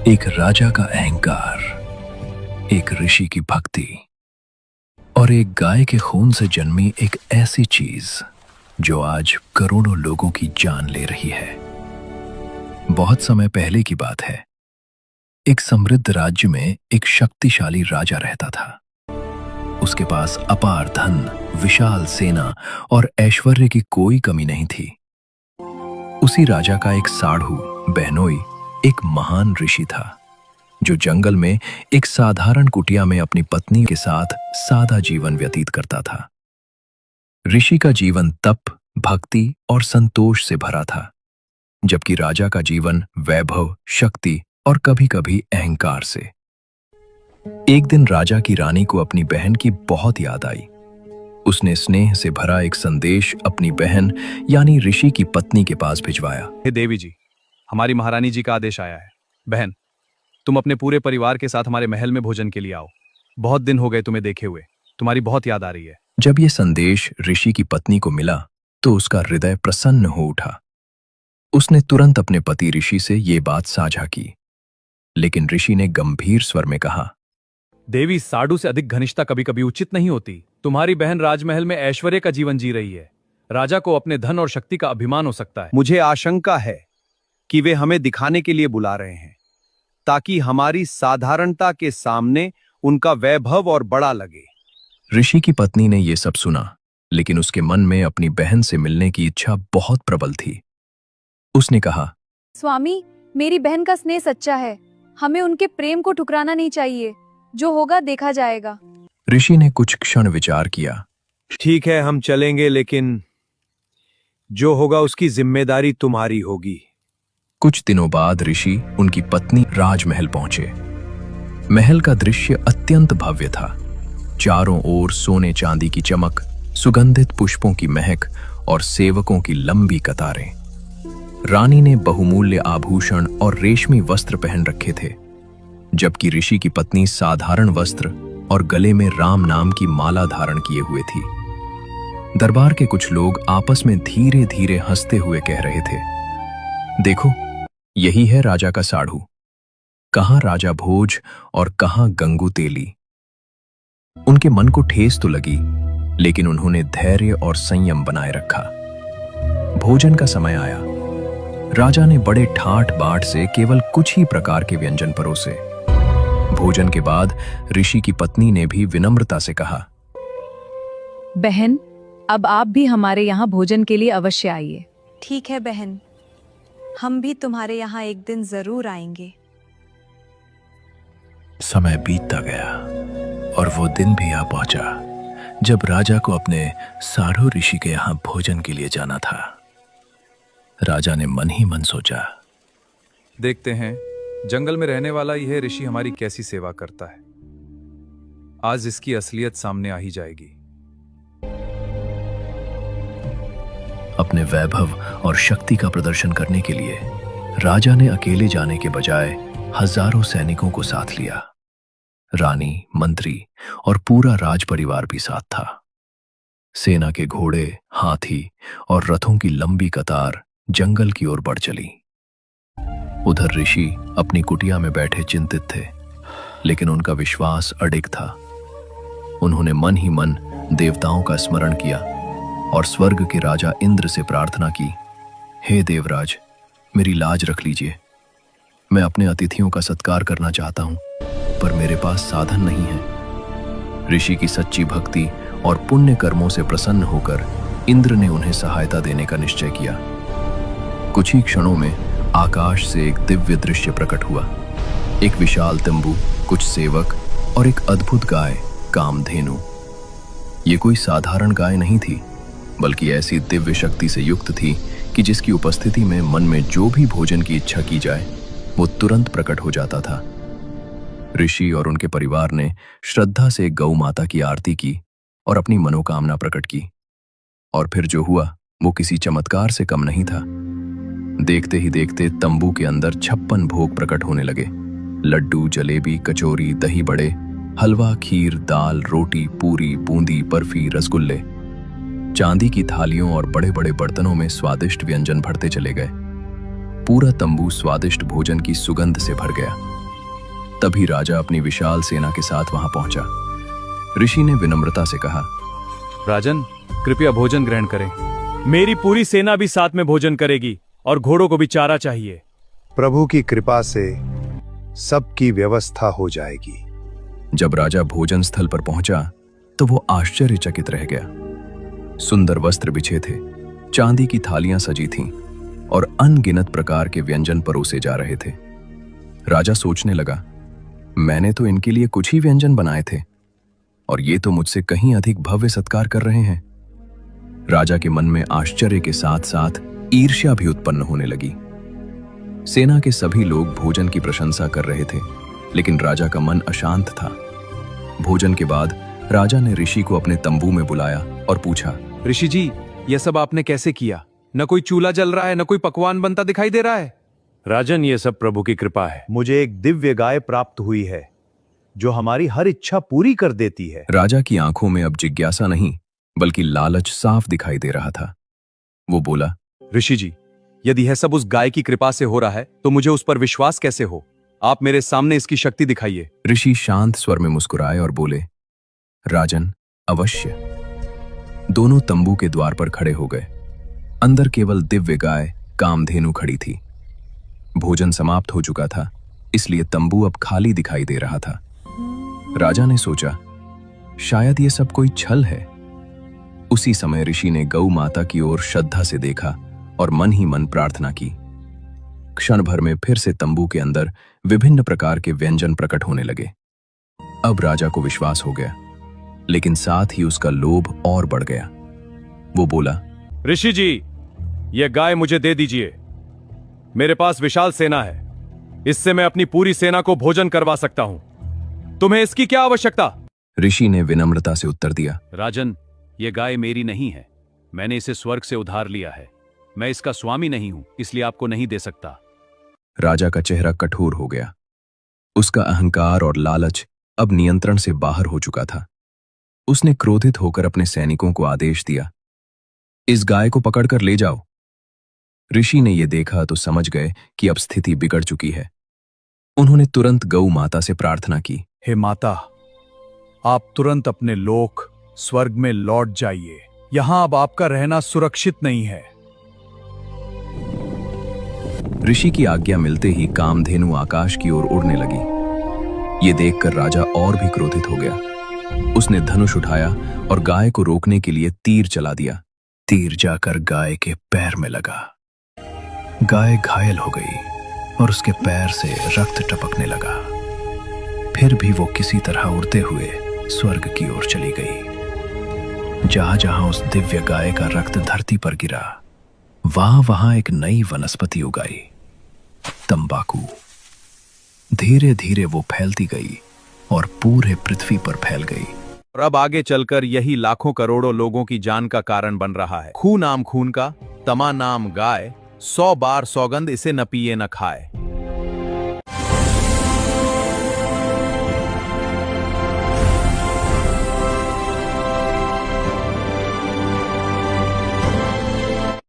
एक राजा का अहंकार, एक ऋषि की भक्ति और एक गाय के खून से जन्मी एक ऐसी चीज जो आज करोड़ों लोगों की जान ले रही है। बहुत समय पहले की बात है। एक समृद्ध राज्य में एक शक्तिशाली राजा रहता था। उसके पास अपार धन, विशाल सेना और ऐश्वर्य की कोई कमी नहीं थी। उसी राजा का एक साढ़ू बहनोई एक महान ऋषि था, जो जंगल में एक साधारण कुटिया में अपनी पत्नी के साथ सादा जीवन व्यतीत करता था। ऋषि का जीवन तप, भक्ति और संतोष से भरा था, जबकि राजा का जीवन वैभव, शक्ति और कभी-कभी अहंकार से। एक दिन राजा की रानी को अपनी बहन की बहुत याद आई। उसने स्नेह से भरा एक संदेश अपनी बहन यानी ऋषि की पत्नी के पास भिजवाया। हे देवी जी, हमारी महारानी जी का आदेश आया है। बहन, तुम अपने पूरे परिवार के साथ हमारे महल में भोजन के लिए आओ। बहुत दिन हो गए तुम्हें देखे हुए, तुम्हारी बहुत याद आ रही है। जब यह संदेश ऋषि की पत्नी को मिला तो उसका हृदय प्रसन्न हो उठा। उसने तुरंत अपने पति ऋषि से ये बात साझा की, लेकिन ऋषि ने गंभीर स्वर में कहा, देवी, साडू से अधिक घनिष्ठता कभी कभी उचित नहीं होती। तुम्हारी बहन राजमहल में ऐश्वर्य का जीवन जी रही है। राजा को अपने धन और शक्ति का अभिमान हो सकता है। मुझे आशंका है कि वे हमें दिखाने के लिए बुला रहे हैं, ताकि हमारी साधारणता के सामने उनका वैभव और बड़ा लगे। ऋषि की पत्नी ने यह सब सुना, लेकिन उसके मन में अपनी बहन से मिलने की इच्छा बहुत प्रबल थी। उसने कहा, स्वामी, मेरी बहन का स्नेह सच्चा है। हमें उनके प्रेम को ठुकराना नहीं चाहिए। जो होगा देखा जाएगा। ऋषि ने कुछ क्षण विचार किया। ठीक है, हम चलेंगे, लेकिन जो होगा उसकी जिम्मेदारी तुम्हारी होगी। कुछ दिनों बाद ऋषि उनकी पत्नी राजमहल पहुंचे। महल का दृश्य अत्यंत भव्य था। चारों ओर सोने चांदी की चमक, सुगंधित पुष्पों की महक और सेवकों की लंबी कतारें। रानी ने बहुमूल्य आभूषण और रेशमी वस्त्र पहन रखे थे, जबकि ऋषि की पत्नी साधारण वस्त्र और गले में राम नाम की माला धारण किए हुए थी। दरबार के कुछ लोग आपस में धीरे धीरे हंसते हुए कह रहे थे, देखो, यही है राजा का साढ़ू। कहां राजा भोज और कहां गंगू तेली। उनके मन को ठेस तो लगी, लेकिन उन्होंने धैर्य और संयम बनाए रखा। भोजन का समय आया। राजा ने बड़े ठाठ बाट से केवल कुछ ही प्रकार के व्यंजन परोसे। भोजन के बाद ऋषि की पत्नी ने भी विनम्रता से कहा, बहन, अब आप भी हमारे यहाँ भोजन के लिए अवश्य आइए। ठीक है बहन, हम भी तुम्हारे यहाँ एक दिन जरूर आएंगे। समय बीतता गया और वो दिन भी आ पहुंचा जब राजा को अपने साढ़ू ऋषि के यहाँ भोजन के लिए जाना था। राजा ने मन ही मन सोचा, देखते हैं जंगल में रहने वाला यह ऋषि हमारी कैसी सेवा करता है। आज इसकी असलियत सामने आ ही जाएगी। अपने वैभव और शक्ति का प्रदर्शन करने के लिए राजा ने अकेले जाने के बजाय हजारों सैनिकों को साथ लिया। रानी, मंत्री और पूरा राज परिवार भी साथ था। सेना के घोड़े, हाथी और रथों की लंबी कतार जंगल की ओर बढ़ चली। उधर ऋषि अपनी कुटिया में बैठे चिंतित थे, लेकिन उनका विश्वास अडिग था। उन्होंने मन ही मन देवताओं का स्मरण किया और स्वर्ग के राजा इंद्र से प्रार्थना की, हे देवराज, मेरी लाज रख लीजिए। मैं अपने अतिथियों का सत्कार करना चाहता हूं, पर मेरे पास साधन नहीं है। ऋषि की सच्ची भक्ति और पुण्य कर्मों से प्रसन्न होकर इंद्र ने उन्हें सहायता देने का निश्चय किया। कुछ ही क्षणों में आकाश से एक दिव्य दृश्य प्रकट हुआ। एक विशाल तंबू, कुछ सेवक और एक अद्भुत गाय, कामधेनु। ये कोई साधारण गाय नहीं थी, बल्कि ऐसी दिव्य शक्ति से युक्त थी कि जिसकी उपस्थिति में मन में जो भी भोजन की इच्छा की जाए वो तुरंत प्रकट हो जाता था। ऋषि और उनके परिवार ने श्रद्धा से गौ माता की आरती की और अपनी मनोकामना प्रकट की। और फिर जो हुआ वो किसी चमत्कार से कम नहीं था। देखते ही देखते तंबू के अंदर 56 भोग प्रकट होने लगे। लड्डू, जलेबी, कचौरी, दही बड़े, हलवा, खीर, दाल, रोटी, पूरी, बूंदी, बर्फी, रसगुल्ले। चांदी की थालियों और बड़े बड़े बर्तनों में स्वादिष्ट व्यंजन भरते चले गए। पूरा तंबू स्वादिष्ट भोजन की सुगंध से भर गया। तभी राजा अपनी विशाल सेना के साथ वहां पहुंचा। ऋषि ने विनम्रता से कहा, राजन, कृपया भोजन ग्रहण करें। मेरी पूरी सेना भी साथ में भोजन करेगी और घोड़ों को भी चारा चाहिए। प्रभु की कृपा से सबकी व्यवस्था हो जाएगी। जब राजा भोजन स्थल पर पहुंचा तो वो आश्चर्यचकित रह गया। सुंदर वस्त्र बिछे थे, चांदी की थालियां सजी थीं और अनगिनत प्रकार के व्यंजन परोसे जा रहे थे। राजा सोचने लगा, मैंने तो इनके लिए कुछ ही व्यंजन बनाए थे और ये तो मुझसे कहीं अधिक भव्य सत्कार कर रहे हैं। राजा के मन में आश्चर्य के साथ साथ ईर्ष्या भी उत्पन्न होने लगी। सेना के सभी लोग भोजन की प्रशंसा कर रहे थे, लेकिन राजा का मन अशांत था। भोजन के बाद राजा ने ऋषि को अपने तंबू में बुलाया और पूछा, ऋषि जी, यह सब आपने कैसे किया? न कोई चूल्हा जल रहा है, न कोई पकवान बनता दिखाई दे रहा है। राजन, ये सब प्रभु की कृपा है। मुझे एक दिव्य गाय प्राप्त हुई है जो हमारी हर इच्छा पूरी कर देती है। राजा की आंखों में अब जिज्ञासा नहीं बल्कि लालच साफ दिखाई दे रहा था। वो बोला, ऋषि जी, यदि यह सब उस गाय की कृपा से हो रहा है तो मुझे उस पर विश्वास कैसे हो? आप मेरे सामने इसकी शक्ति दिखाइए। ऋषि शांत स्वर में मुस्कुराए और बोले, राजन, अवश्य। दोनों तंबू के द्वार पर खड़े हो गए। अंदर केवल दिव्य गाय कामधेनु खड़ी थी। भोजन समाप्त हो चुका था, इसलिए तंबू अब खाली दिखाई दे रहा था। राजा ने सोचा, शायद ये सब कोई छल है। उसी समय ऋषि ने गौ माता की ओर श्रद्धा से देखा और मन ही मन प्रार्थना की। क्षण भर में फिर से तंबू के अंदर विभिन्न प्रकार के व्यंजन प्रकट होने लगे। अब राजा को विश्वास हो गया, लेकिन साथ ही उसका लोभ और बढ़ गया। वो बोला, ऋषि जी, यह गाय मुझे दे दीजिए। मेरे पास विशाल सेना है, इससे मैं अपनी पूरी सेना को भोजन करवा सकता हूं। तुम्हें इसकी क्या आवश्यकता? ऋषि ने विनम्रता से उत्तर दिया, राजन, यह गाय मेरी नहीं है। मैंने इसे स्वर्ग से उधार लिया है। मैं इसका स्वामी नहीं हूं, इसलिए आपको नहीं दे सकता। राजा का चेहरा कठोर हो गया। उसका अहंकार और लालच अब नियंत्रण से बाहर हो चुका था। उसने क्रोधित होकर अपने सैनिकों को आदेश दिया, इस गाय को पकड़कर ले जाओ। ऋषि ने यह देखा तो समझ गए कि अब स्थिति बिगड़ चुकी है। उन्होंने तुरंत गौ माता से प्रार्थना की, हे माता, आप तुरंत अपने लोक स्वर्ग में लौट जाइए। यहां अब आपका रहना सुरक्षित नहीं है। ऋषि की आज्ञा मिलते ही कामधेनु आकाश की ओर उड़ने लगी। ये देखकर राजा और भी क्रोधित हो गया। उसने धनुष उठाया और गाय को रोकने के लिए तीर चला दिया। तीर जाकर गाय के पैर में लगा। गाय घायल हो गई और उसके पैर से रक्त टपकने लगा। फिर भी वो किसी तरह उड़ते हुए स्वर्ग की ओर चली गई। जहां जहां उस दिव्य गाय का रक्त धरती पर गिरा, वहां वहां एक नई वनस्पति उगाई, तंबाकू। धीरे धीरे वो फैलती गई और पूरे पृथ्वी पर फैल गई। और अब आगे चलकर यही लाखों करोड़ों लोगों की जान का कारण बन रहा है। खून नाम खून का, तमा नाम गाय, 100 बार सौगंध इसे न पिए न खाए।